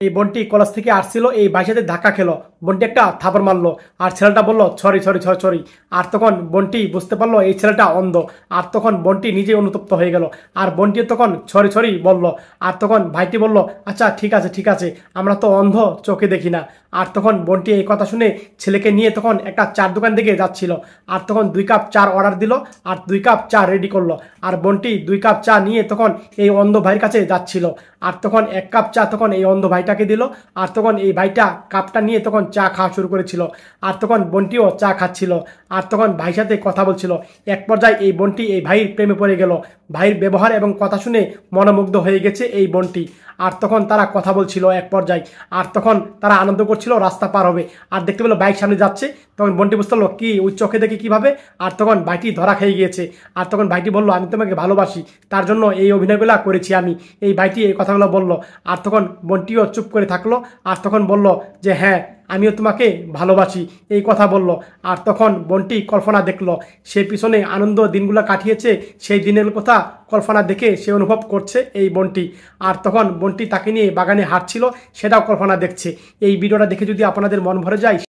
এই বোনটি কলেজ থেকে আসছিল, এই ভাইয়ের সাথে ধাক্কা খেলো, বোনটি একটা থাপড় মারলো, আর ছেলেটা বললো সরি সরি সরি সরি। আর তখন বোনটি বুঝতে পারলো এই ছেলেটা অন্ধ, আর তখন বোনটি নিজে অনুতপ্ত হয়ে গেল, আর বোনটি তখন সরি সরি বলল। আর তখন ভাইটি বলল আচ্ছা ঠিক আছে ঠিক আছে, আমরা তো অন্ধ, চোখে দেখি না। আর তখন বোনটি এই কথা শুনে ছেলেকে নিয়ে তখন একটা চার দোকান দিকে যাচ্ছিল, আর তখন 2 কাপ চার অর্ডার দিল, আর 2 কাপ চা রেডি করলো। আর বোনটি 2 কাপ চা নিয়ে তখন এই অন্ধ ভাইয়ের কাছে যাচ্ছিল, আর তখন 1 কাপ চা তখন এই অন্ধ ভাইটাকে দিল। আর তখন এই ভাইটা কাপটা নিয়ে তখন চা খাওয়া শুরু করেছিল, আর তখন বোনটিও চা খাচ্ছিল, আর তখন ভাইয়ের সাথে কথা বলছিল। এক পর্যায়ে এই বোনটি এই ভাইয়ের প্রেমে পড়ে গেল, ভাইয়ের ব্যবহার এবং কথা শুনে মনোমুগ্ধ হয়ে গেছে এই বোনটি। আর তখন তারা কথা বলছিল এক পর্যায়ে, আর তখন তারা আনন্দ করছিল, রাস্তা পার হবে, আর দেখতে পেলো বাইক সামনে যাচ্ছে। তখন বোনটি বুঝতে পারলো কি ওই চোখে দেখে কিভাবে, আর তখন ভাইটি ধরা খেয়ে গিয়েছে। আর তখন ভাইটি বলল আমি তোমাকে ভালোবাসি, তার জন্য এই অভিনয়গুলো করেছি আমি। এই ভাইটি এই কথাগুলো বলল, আর তখন বোনটিও চুপ করে থাকলো, আর তখন বলল যে হ্যাঁ আমিও তোমাকে ভালোবাসি, এই কথা বলল। আর তখন বোনটি কল্পনা দেখলো, সে পিছনে আনন্দ দিনগুলো কাটিয়েছে, সেই দিনের কথা কল্পনা দেখে সে অনুভব করছে এই বোনটি। আর তখন বোনটি তাকে নিয়ে বাগানে হাঁটছিল, সেটাও কল্পনা দেখছে। এই ভিডিওটা দেখে যদি আপনাদের মন ভরে যায়